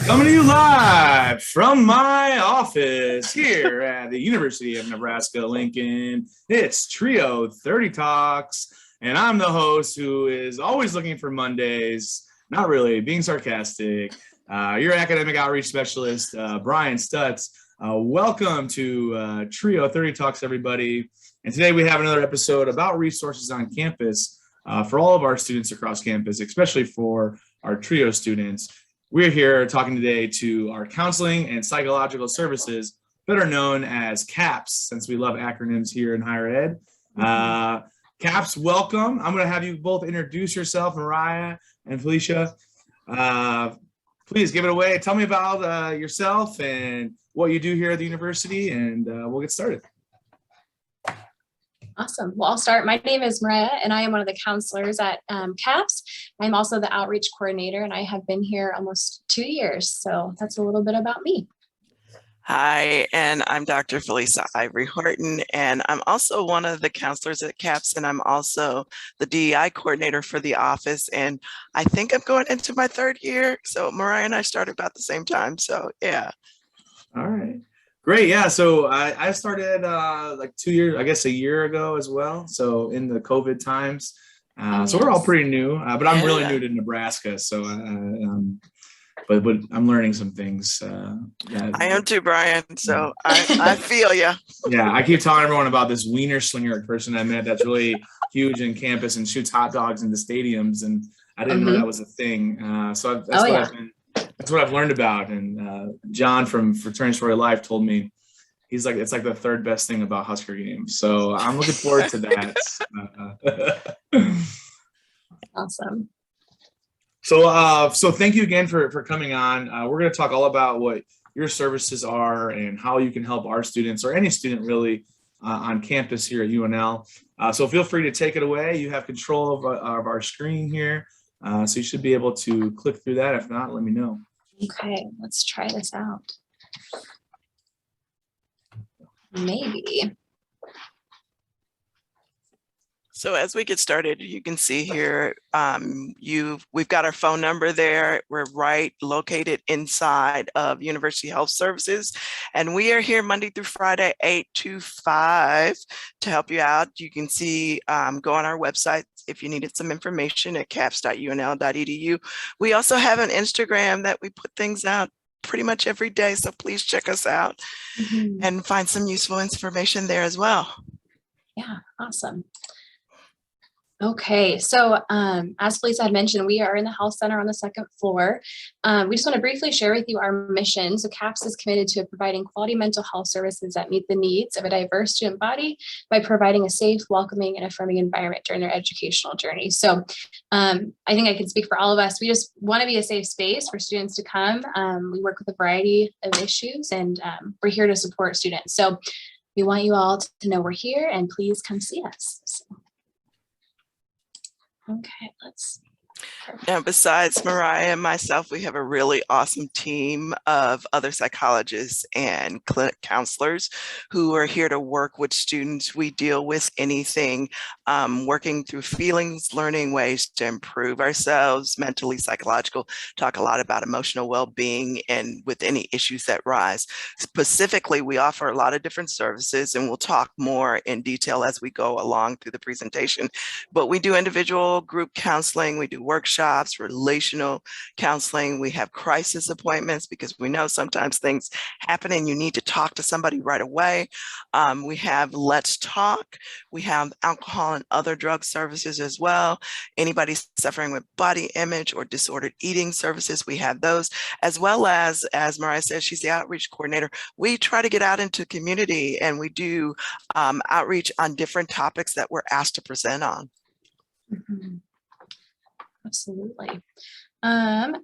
Coming to you live from my office here at the University of Nebraska-Lincoln. It's Trio 30 Talks, and I'm the host who is always looking for Mondays, not really, being sarcastic. Your academic outreach specialist, Brian Stutz. Welcome to Trio 30 Talks, everybody. And today we have another episode about resources on campus for all of our students across campus, especially for our Trio students. We're here talking today to our counseling and psychological services, better known as CAPS, since we love acronyms here in higher ed. CAPS, welcome. I'm going to have you both introduce yourself, Mariah and Felicia. Please give it away. Tell me about yourself and what you do here at the university, and we'll get started. Awesome. Well, I'll start. My name is Mariah, and I am one of the counselors at CAPS. I'm also the outreach coordinator, and I have been here almost 2 years. So that's a little bit about me. Hi, and I'm Dr. Felisa Ivory Horton, and I'm also one of the counselors at CAPS, and I'm also the DEI coordinator for the office. And I think I'm going into my 3rd year. So Mariah and I started about the same time. So yeah. All right. Great. Yeah. So I started like 2 years, I guess a year ago as well. So in the COVID times. So we're all pretty new, but I'm really new to Nebraska. So, but I'm learning some things. I am too, Brian. So I feel you. Yeah. I keep telling everyone about this Wiener Slinger person I met that's really huge in campus and shoots hot dogs into stadiums. And I didn't know that was a thing. So that's what I've learned about. And John from Fraternity Story Life told me, he's like, it's like the 3rd best thing about Husker games. So I'm looking forward to that. Awesome. So thank you again for coming on. We're going to talk all about what your services are and how you can help our students or any student really on campus here at UNL. So feel free to take it away. You have control of our screen here. So you should be able to click through that. If not, let me know. Okay, let's try this out. Maybe. So as we get started, you can see here, we've got our phone number there. We're right located inside of University Health Services. And we are here Monday through Friday, 8 to 5 to help you out. You can see, go on our website if you needed some information at caps.unl.edu. We also have an Instagram that we put things out pretty much every day. So please check us out and find some useful information there as well. Yeah, awesome. Okay, so as Felicia had mentioned, we are in the health center on the 2nd floor. We just want to briefly share with you our mission. So CAPS is committed to providing quality mental health services that meet the needs of a diverse student body by providing a safe, welcoming, and affirming environment during their educational journey. So I think I can speak for all of us. We just want to be a safe space for students to come. We work with a variety of issues, and we're here to support students. So we want you all to know we're here, and please come see us. So. Okay, let's see. Now, besides Mariah and myself, we have a really awesome team of other psychologists and clinic counselors who are here to work with students. We deal with anything, working through feelings, learning ways to improve ourselves, mentally, psychological, talk a lot about emotional well-being and with any issues that rise. Specifically, we offer a lot of different services, and we'll talk more in detail as we go along through the presentation. But we do individual group counseling, we do workshops, relational counseling. We have crisis appointments because we know sometimes things happen and you need to talk to somebody right away. We have Let's Talk. We have alcohol and other drug services as well. Anybody suffering with body image or disordered eating services, we have those, as well as Mariah says, she's the outreach coordinator. We try to get out into community, and we do outreach on different topics that we're asked to present on. Absolutely.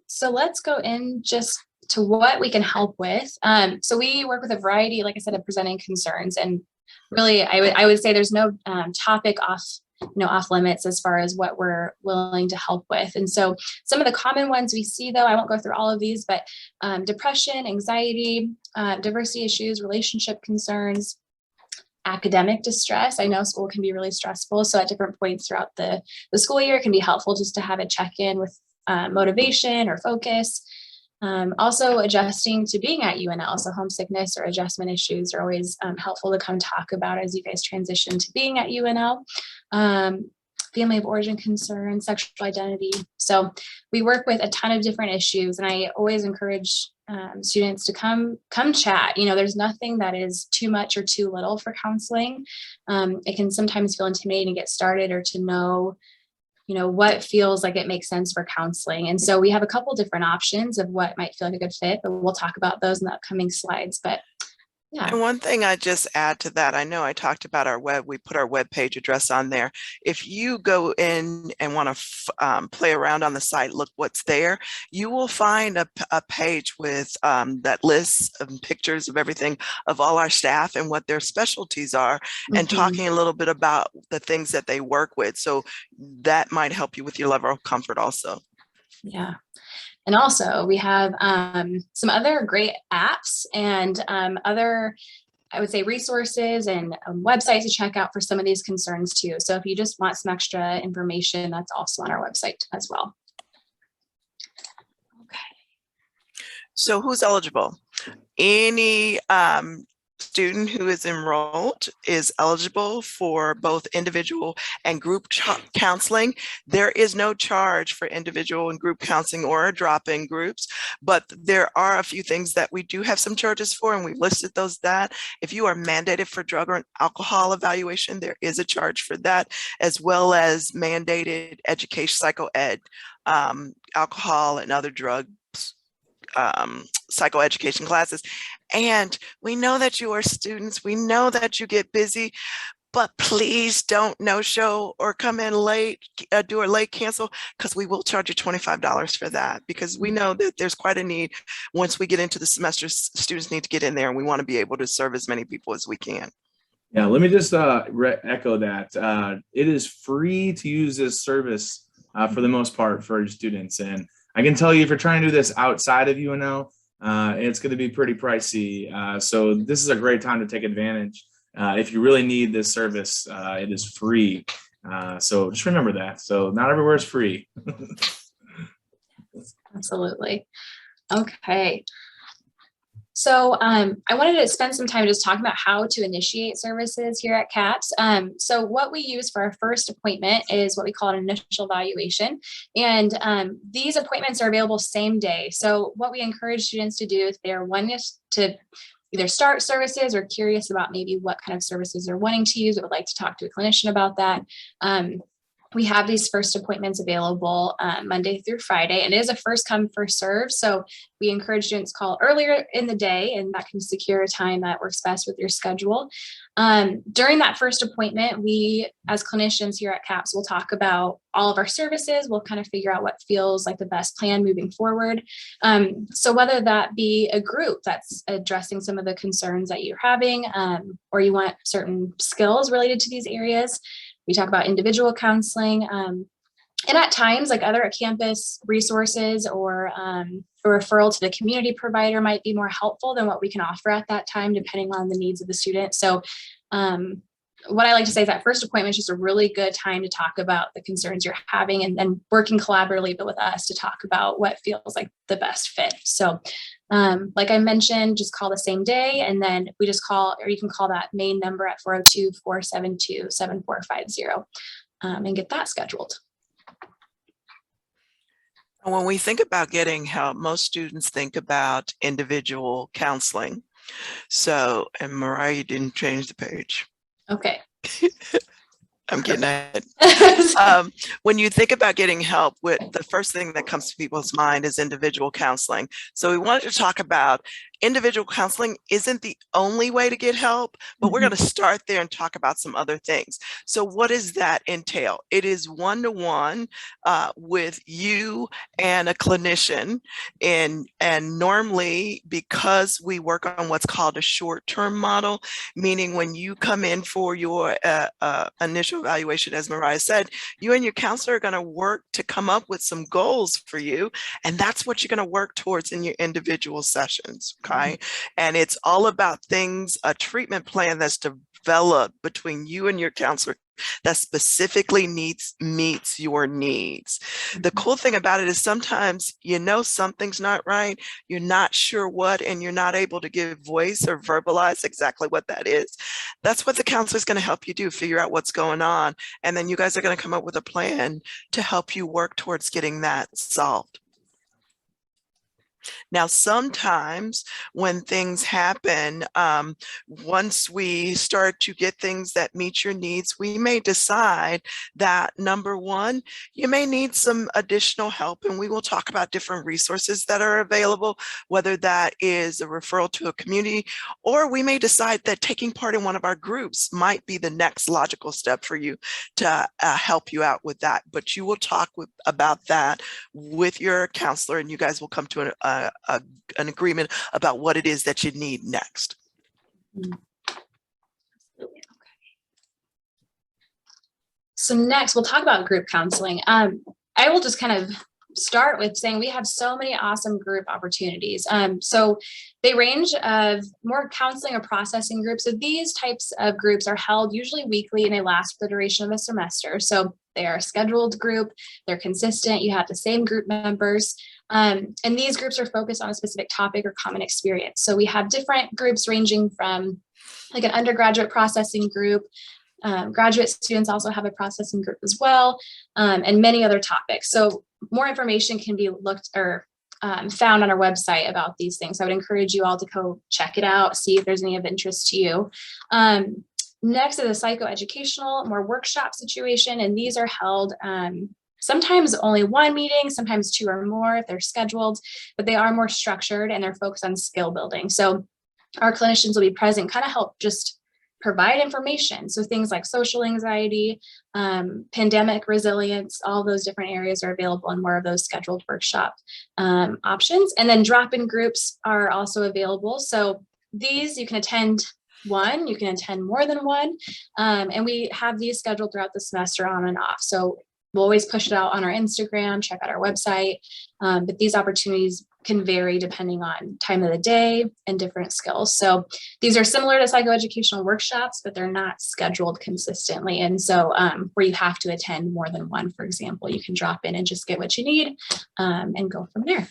So let's go in just to what we can help with. So we work with a variety, like I said, of presenting concerns, and really, I would say there's no topic off limits as far as what we're willing to help with. And so some of the common ones we see, though, I won't go through all of these, but depression, anxiety, diversity issues, relationship concerns, academic distress. I know school can be really stressful. So at different points throughout the school year, it can be helpful just to have a check-in with motivation or focus. Also adjusting to being at UNL, so homesickness or adjustment issues are always helpful to come talk about as you guys transition to being at UNL. Family of origin concerns, sexual identity. So we work with a ton of different issues, and I always encourage students to come chat. You know, there's nothing that is too much or too little for counseling. It can sometimes feel intimidating to get started or to know, you know, what feels like it makes sense for counseling. And so we have a couple different options of what might feel like a good fit, but we'll talk about those in the upcoming slides. But yeah. And one thing I just add to that, I know I talked about our web, we put our web page address on there. If you go in and want to play around on the site, look what's there, you will find a page with that lists of pictures of everything of all our staff and what their specialties are, and talking a little bit about the things that they work with. So that might help you with your level of comfort also. Yeah. And also we have some other great apps and other, I would say, resources and websites to check out for some of these concerns too. So if you just want some extra information, that's also on our website as well. Okay. So who's eligible? Any student who is enrolled is eligible for both individual and group counseling. There is no charge for individual and group counseling or drop-in groups, but there are a few things that we do have some charges for, and we've listed those. That if you are mandated for drug or alcohol evaluation, there is a charge for that, as well as mandated education, psychoed, alcohol and other drugs, psychoeducation classes. And we know that you are students, we know that you get busy, but please don't no-show or come in late, do a late cancel, because we will charge you $25 for that, because we know that there's quite a need. Once we get into the semester, students need to get in there, and we want to be able to serve as many people as we can. Yeah, let me just echo that. It is free to use this service for the most part for students. And I can tell you, if you're trying to do this outside of UNL, it's going to be pretty pricey. So this is a great time to take advantage. If you really need this service, it is free. So just remember that. So not everywhere is free. Absolutely. Okay. So I wanted to spend some time just talking about how to initiate services here at CAPS. So what we use for our first appointment is what we call an initial evaluation. And these appointments are available same day. So what we encourage students to do if they're wanting to either start services or curious about maybe what kind of services they're wanting to use or would like to talk to a clinician about that, we have these first appointments available Monday through Friday, and it is a first come, first serve. So we encourage students to call earlier in the day, and that can secure a time that works best with your schedule. During that first appointment, we as clinicians here at CAPS will talk about all of our services. We'll kind of figure out what feels like the best plan moving forward. So whether that be a group that's addressing some of the concerns that you're having, or you want certain skills related to these areas, we talk about individual counseling, and at times, like other campus resources or a referral to the community provider might be more helpful than what we can offer at that time, depending on the needs of the student. So what I like to say is that first appointment is just a really good time to talk about the concerns you're having, and then working collaboratively with us to talk about what feels like the best fit. So like I mentioned, just call the same day, and then we just call, or you can call that main number at 402-472-7450 and get that scheduled. When we think about getting help, most students think about individual counseling. So, and Mariah, you didn't change the page. Okay. I'm getting ahead. When you think about getting help, with the first thing that comes to people's mind is individual counseling. So we wanted to talk about individual counseling isn't the only way to get help, but we're going to start there and talk about some other things. So what does that entail? It is one-to-one with you and a clinician. And normally, because we work on what's called a short-term model, meaning when you come in for your initial evaluation, as Mariah said, you and your counselor are going to work to come up with some goals for you. And that's what you're going to work towards in your individual sessions. Okay. And it's all about things, a treatment plan that's developed between you and your counselor that specifically meets your needs. The cool thing about it is sometimes you know something's not right, you're not sure what, and you're not able to give voice or verbalize exactly what that is. That's what the counselor is going to help you do, figure out what's going on. And then you guys are going to come up with a plan to help you work towards getting that solved. Now, sometimes when things happen, once we start to get things that meet your needs, we may decide that, number one, you may need some additional help, and we will talk about different resources that are available, whether that is a referral to a community, or we may decide that taking part in one of our groups might be the next logical step for you to help you out with that. But you will talk about that with your counselor, and you guys will come to an agreement about what it is that you need next. So next, we'll talk about group counseling. I will just kind of start with saying we have so many awesome group opportunities. So they range of more counseling or processing groups. So these types of groups are held usually weekly, and they last for the duration of a semester. So they are a scheduled group, they're consistent, you have the same group members. And these groups are focused on a specific topic or common experience. So we have different groups ranging from like an undergraduate processing group. Graduate students also have a processing group as well, and many other topics. So more information can be looked or found on our website about these things. I would encourage you all to go check it out, see if there's any of interest to you. Next is a psychoeducational, more workshop situation, and these are held sometimes only one meeting, sometimes two or more if they're scheduled, but they are more structured and they're focused on skill building. So our clinicians will be present, kind of help just provide information. So things like social anxiety, pandemic resilience, all those different areas are available in more of those scheduled workshop options. And then drop-in groups are also available. So these you can attend one, you can attend more than one. And we have these scheduled throughout the semester on and off. So we'll always push it out on our Instagram, check out our website. But these opportunities can vary depending on time of the day and different skills. So these are similar to psychoeducational workshops, but they're not scheduled consistently. And so where you have to attend more than one, for example, you can drop in and just get what you need and go from there.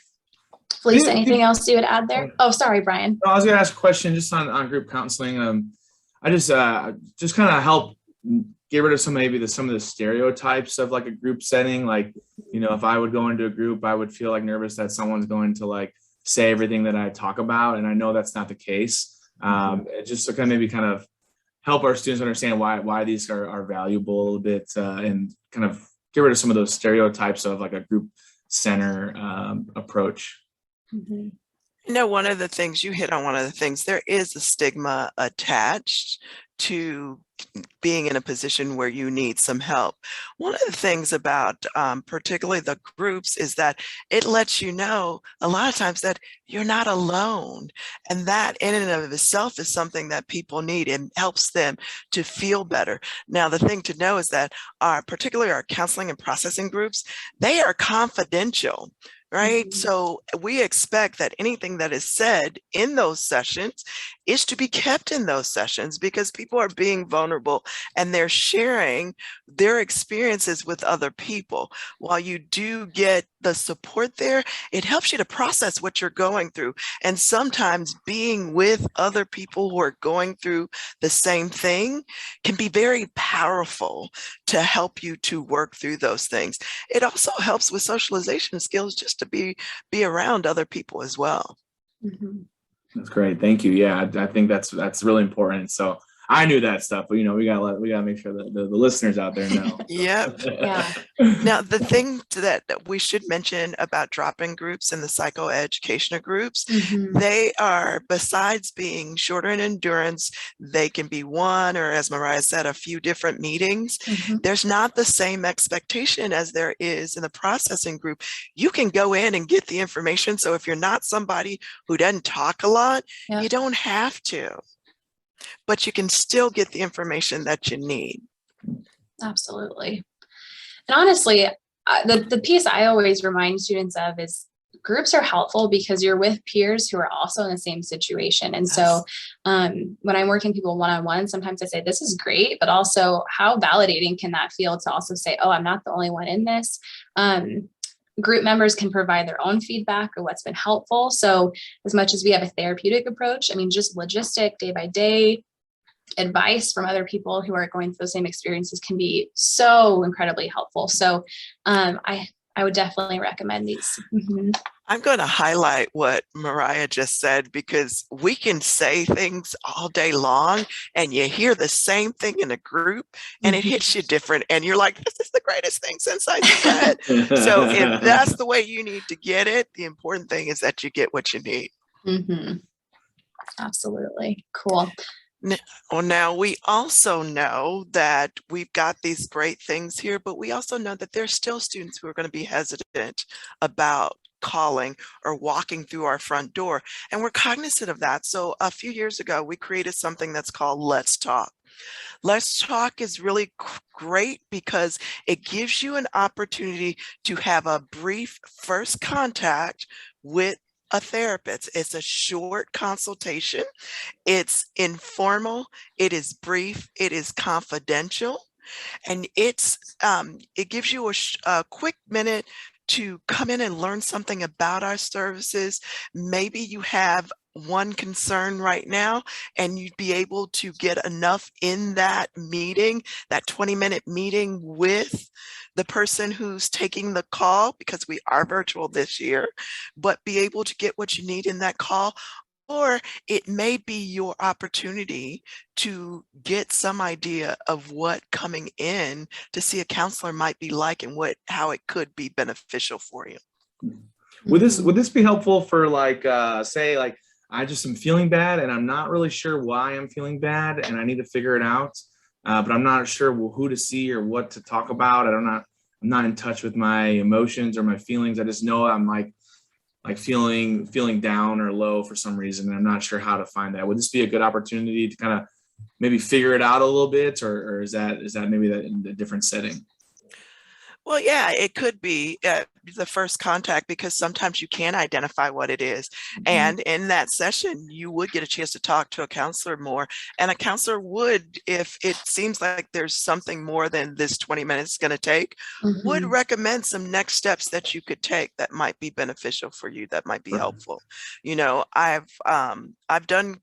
Felice, anything else you would add there? Oh, sorry, Brian. I was going to ask a question just on group counseling. I just kind of help get rid of some of the stereotypes of like a group setting. Like, you know, if I would go into a group, I would feel like nervous that someone's going to like say everything that I talk about. And I know that's not the case. Just to kind of help our students understand why these are valuable a little bit and kind of get rid of some of those stereotypes of like a group center approach. Mm-hmm. You know, one of the things you hit on, there is a stigma attached to being in a position where you need some help. One of the things about particularly the groups is that it lets you know a lot of times that you're not alone. And that in and of itself is something that people need and helps them to feel better. Now, the thing to know is that particularly our counseling and processing groups, they are confidential. Right. Mm-hmm. So we expect that anything that is said in those sessions is to be kept in those sessions because people are being vulnerable and they're sharing their experiences with other people. While you do get the support there, it helps you to process what you're going through. And sometimes being with other people who are going through the same thing can be very powerful to help you to work through those things. It also helps with socialization skills just to be around other people as well. Mm-hmm. That's great. Thank you. Yeah, I think that's really important. So I knew that stuff, but you know, we gotta make sure that the listeners out there know. Yep. Yeah. Now, the thing that we should mention about drop-in groups and the psychoeducational groups, Mm-hmm. they are, besides being shorter in endurance, they can be one, or as Mariah said, a few different meetings. Mm-hmm. There's not the same expectation as there is in the processing group. You can go in and get the information. So if you're not somebody who doesn't talk a lot, Yeah. you don't have to, but you can still get the information that you need. Absolutely. And honestly, the piece I always remind students of is groups are helpful because you're with peers who are also in the same situation. And so when I'm working people one-on-one, sometimes I say, this is great, but also how validating can that feel to also say, oh, I'm not the only one in this. Group members can provide their own feedback of what's been helpful. So as much as we have a therapeutic approach, I mean, just logistic day by day advice from other people who are going through the same experiences can be so incredibly helpful. So I would definitely recommend these. Mm-hmm. I'm going to highlight what Mariah just said, because we can say things all day long and you hear the same thing in a group and it hits you different. And you're like, this is the greatest thing since I said. So if that's the way you need to get it, the important thing is that you get what you need. Mm-hmm. Absolutely. Cool. Well, now we also know that we've got these great things here, but we also know that there's still students who are going to be hesitant about calling or walking through our front door. And we're cognizant of that. So a few years ago, we created something that's called Let's Talk. Let's Talk is really great because it gives you an opportunity to have a brief first contact with a therapist. It's a short consultation. It's informal. It is brief. It is confidential. And it gives you a quick minute to come in and learn something about our services. Maybe you have one concern right now and you'd be able to get enough in that meeting, that 20-minute meeting with the person who's taking the call, because we are virtual this year, but be able to get what you need in that call. Or it may be your opportunity to get some idea of what coming in to see a counselor might be like and how it could be beneficial for you. Would this be helpful for say I just am feeling bad and I'm not really sure why I'm feeling bad and I need to figure it out, but I'm not sure who to see or what to talk about. I'm not in touch with my emotions or my feelings. I just know I'm like feeling down or low for some reason, and I'm not sure how to find that. Would this be a good opportunity to kind of maybe figure it out a little bit, or is that maybe that in a different setting? Well, yeah, it could be the first contact, because sometimes you can identify what it is. And in that session, you would get a chance to talk to a counselor more. And a counselor would, if it seems like there's something more than this 20 minutes going to take, would recommend some next steps that you could take that might be beneficial for you, that might be helpful. You know, I've done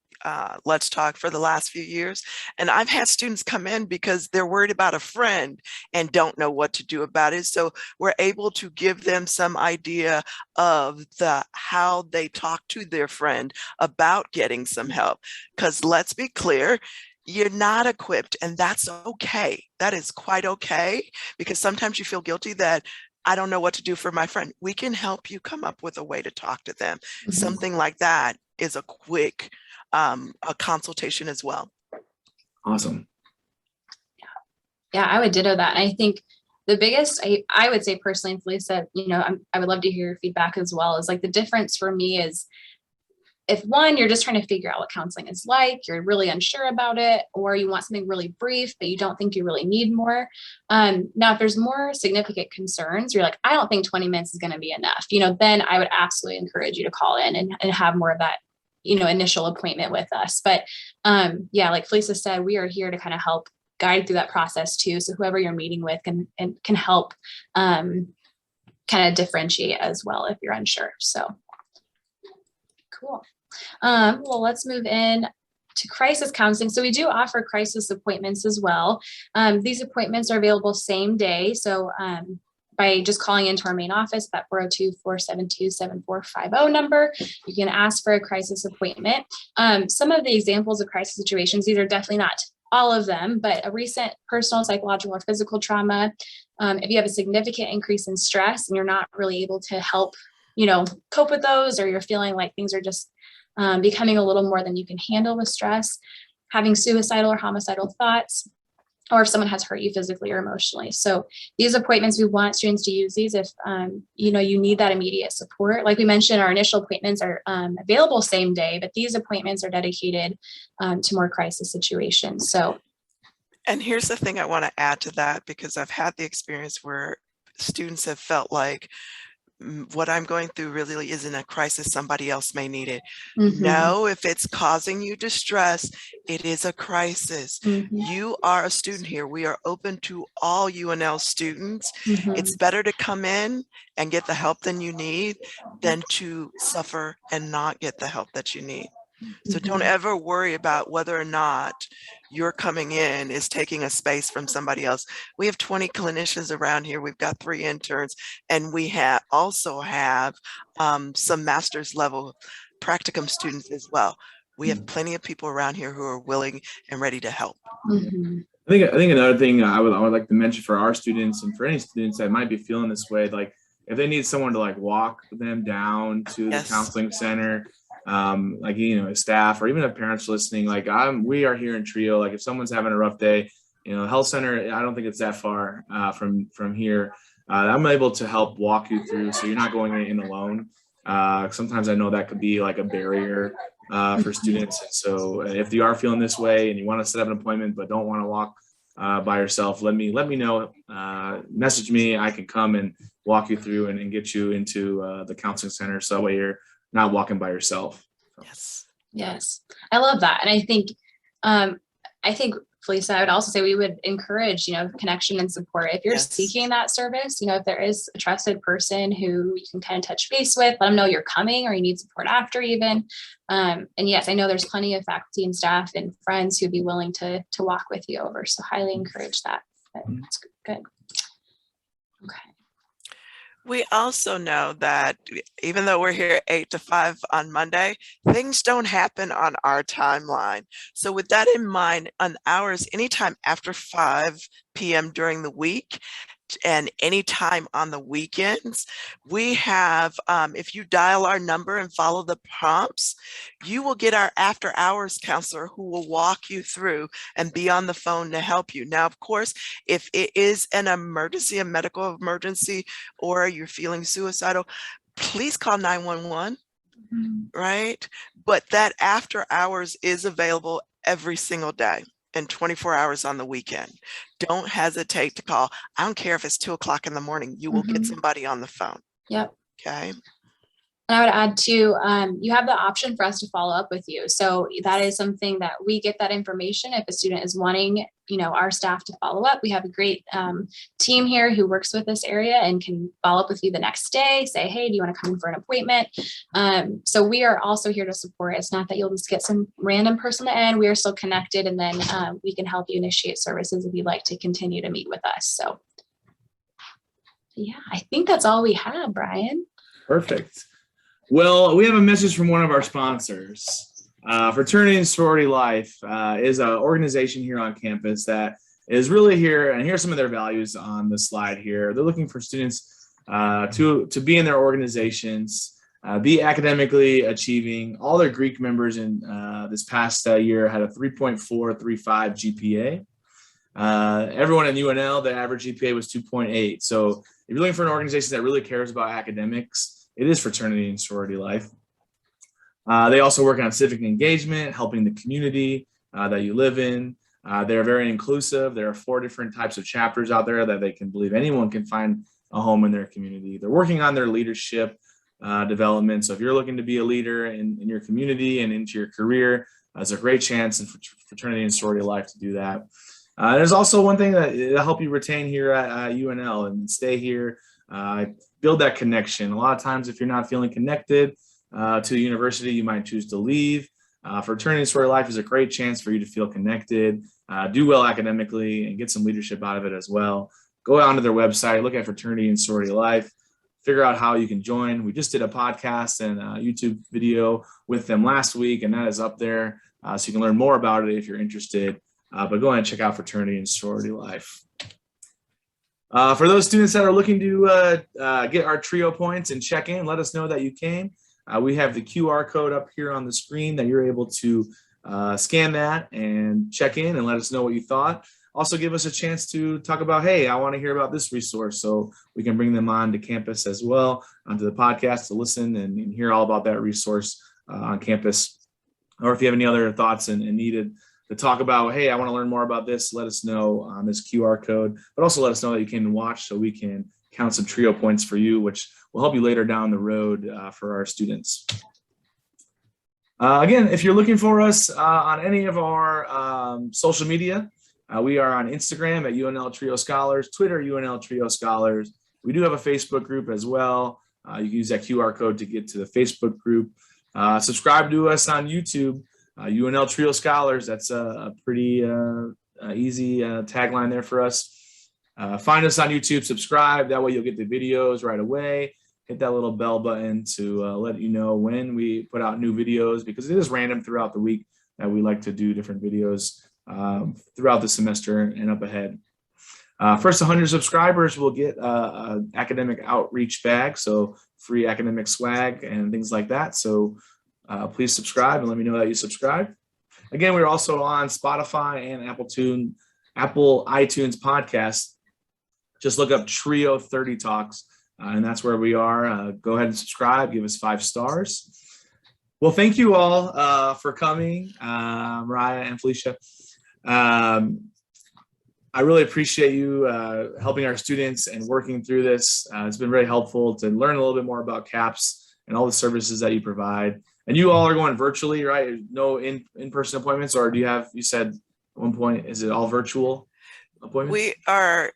Let's Talk for the last few years, and I've had students come in because they're worried about a friend and don't know what to do about it. So we're able to give them some idea of how they talk to their friend about getting some help. Because let's be clear, you're not equipped, and that's okay. That is quite okay, because sometimes you feel guilty that I don't know what to do for my friend. We can help you come up with a way to talk to them. Something like that is a quick a consultation as well. Awesome. Yeah, I would ditto that. And I think the biggest, I would say personally, and Felisa, you know, I would love to hear your feedback as well, is like the difference for me is if one, you're just trying to figure out what counseling is like, you're really unsure about it, or you want something really brief, but you don't think you really need more. Now, if there's more significant concerns, you're like, I don't think 20 minutes is going to be enough, you know, then I would absolutely encourage you to call in and have more of that, you know, initial appointment with us. But yeah, like Felisa said, we are here to kind of help guide through that process too. So whoever you're meeting with can help kind of differentiate as well if you're unsure. So cool. Well, let's move in to crisis counseling. So we do offer crisis appointments as well. These appointments are available same day. So by just calling into our main office, that 402-472-7450 number, you can ask for a crisis appointment. Some of the examples of crisis situations, these are definitely not all of them, but a recent personal, psychological, or physical trauma. If you have a significant increase in stress and you're not really able to help, you know, cope with those, or you're feeling like things are just becoming a little more than you can handle with stress, having suicidal or homicidal thoughts, or if someone has hurt you physically or emotionally. So these appointments, we want students to use these if, you know, you need that immediate support. Like we mentioned, our initial appointments are available same day, but these appointments are dedicated to more crisis situations. So. And here's the thing I want to add to that, because I've had the experience where students have felt like what I'm going through really isn't a crisis. Somebody else may need it. Mhm. No, if it's causing you distress, it is a crisis. Mhm. You are a student here. We are open to all UNL students. Mhm. It's better to come in and get the help than you need than to suffer and not get the help that you need. So don't ever worry about whether or not you're coming in is taking a space from somebody else. We have 20 clinicians around here. We've got 3 interns, and we also have some master's level practicum students as well. We have plenty of people around here who are willing and ready to help. Mhm. I think another thing I would like to mention for our students and for any students that might be feeling this way, like if they need someone to like walk them down to the Yes. counseling center, like staff or even if parents listening, like we are here in Trio. Like if someone's having a rough day, health center, I don't think it's that far from here. I'm able to help walk you through so you're not going in alone. Sometimes I know that could be like a barrier for students. So if you are feeling this way and you want to set up an appointment but don't want to walk by yourself, let me know. Message me. I can come and walk you through and get you into the counseling center, so that way you're not walking by yourself. Yes. Yes, I love that. And I think, Felisa, I would also say we would encourage, connection and support. If you're Yes. seeking that service, if there is a trusted person who you can kind of touch base with, let them know you're coming or you need support after even. And yes, I know there's plenty of faculty and staff and friends who'd be willing to walk with you over. So highly encourage that. That's good. Okay. We also know that even though we're here 8 to 5 on Monday, things don't happen on our timeline. So with that in mind, on hours, anytime after 5 p.m. during the week and anytime on the weekends, we have, if you dial our number and follow the prompts, you will get our after hours counselor who will walk you through and be on the phone to help you. Now, of course, if it is an emergency, a medical emergency, or you're feeling suicidal, please call 911, right? But that after hours is available every single day and 24 hours on the weekend. Don't hesitate to call. I don't care if it's 2 o'clock in the morning, you will get somebody on the phone. Yep. Okay. And I would add too, you have the option for us to follow up with you. So that is something that we get that information. If a student is wanting, our staff to follow up, we have a great team here who works with this area and can follow up with you the next day, say, hey, do you want to come for an appointment? So we are also here to support. It's not that you'll just get some random person to end. We are still connected, and then we can help you initiate services if you'd like to continue to meet with us. So yeah, I think that's all we have, Brian. Perfect. Well, we have a message from one of our sponsors. Fraternity and Sorority Life is an organization here on campus that is really here, and here's some of their values on the slide here. They're looking for students to be in their organizations, be academically achieving. All their Greek members in this past year had a 3.435 GPA. Everyone in UNL, the average GPA was 2.8. So if you're looking for an organization that really cares about academics, it is Fraternity and Sorority Life. They also work on civic engagement, helping the community that you live in. They're very inclusive. There are 4 different types of chapters out there that they can believe anyone can find a home in their community. They're working on their leadership development. So if you're looking to be a leader in your community and into your career, there's a great chance in Fraternity and Sorority Life to do that. There's also one thing that will help you retain here at UNL and stay here. Build that connection. A lot of times, if you're not feeling connected to the university, you might choose to leave. Fraternity and Sorority Life is a great chance for you to feel connected, do well academically, and get some leadership out of it as well. Go onto their website, look at Fraternity and Sorority Life, figure out how you can join. We just did a podcast and a YouTube video with them last week, and that is up there, so you can learn more about it if you're interested. But go ahead and check out Fraternity and Sorority Life. For those students that are looking to get our Trio points and check in, let us know that you came. We have the QR code up here on the screen that you're able to scan that and check in and let us know what you thought. Also give us a chance to talk about, hey, I want to hear about this resource, so we can bring them on to campus as well, onto the podcast to listen and hear all about that resource on campus. Or if you have any other thoughts and needed to talk about, hey, I want to learn more about this, let us know on this QR code, but also let us know that you came and watch so we can count some Trio points for you, which will help you later down the road for our students. Again, if you're looking for us on any of our social media, we are on Instagram at UNL Trio Scholars, Twitter, UNL Trio Scholars. We do have a Facebook group as well. You can use that QR code to get to the Facebook group. Subscribe to us on YouTube, UNL Trio Scholars. That's a pretty easy tagline there for us. Find us on YouTube, subscribe. That way you'll get the videos right away. Hit that little bell button to let you know when we put out new videos, because it is random throughout the week that we like to do different videos throughout the semester and up ahead. First 100 subscribers will get an academic outreach bag, so free academic swag and things like that. So please subscribe and let me know that you subscribe. Again, we're also on Spotify and Apple iTunes podcast. Just look up Trio 30 Talks, and that's where we are. Go ahead and subscribe, give us 5 stars. Well, thank you all for coming, Mariah and Felicia. I really appreciate you helping our students and working through this. It's been very helpful to learn a little bit more about CAPS and all the services that you provide. And you all are going virtually, right? No in-person appointments, or do you have, you said at one point, is it all virtual appointments? We are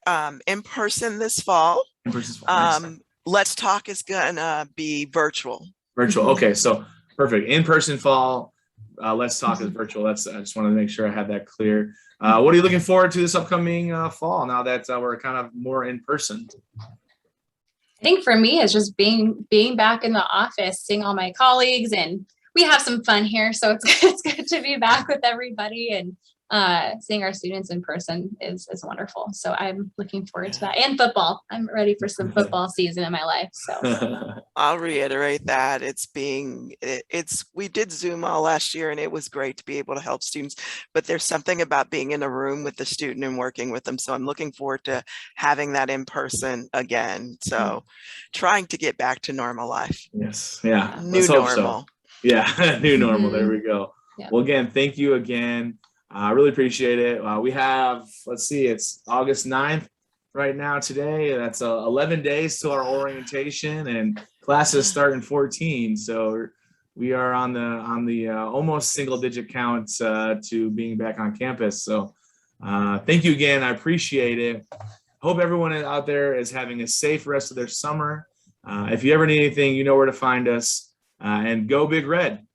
in person this fall. In person. Nice. Let's Talk is gonna be virtual. Virtual, okay, so perfect. In-person fall, Let's Talk is virtual. I just wanted to make sure I had that clear. What are you looking forward to this upcoming fall, now that we're kind of more in person? I think for me, it's just being back in the office, seeing all my colleagues, and we have some fun here. So it's good to be back with everybody, and seeing our students in person is wonderful. So I'm looking forward to that, and football. I'm ready for some football season in my life. So I'll reiterate that we did Zoom all last year, and it was great to be able to help students, but there's something about being in a room with the student and working with them. So I'm looking forward to having that in person again. So trying to get back to normal life. Yes. Yeah. New normal. So. Yeah. New normal. There we go. Yeah. Well, again, thank you again. I really appreciate it. We have, let's see, it's August 9th right now today. That's 11 days till our orientation, and classes start in 14. So we are on the almost single digit count to being back on campus. So thank you again. I appreciate it. Hope everyone out there is having a safe rest of their summer. If you ever need anything, you know where to find us. And go Big Red.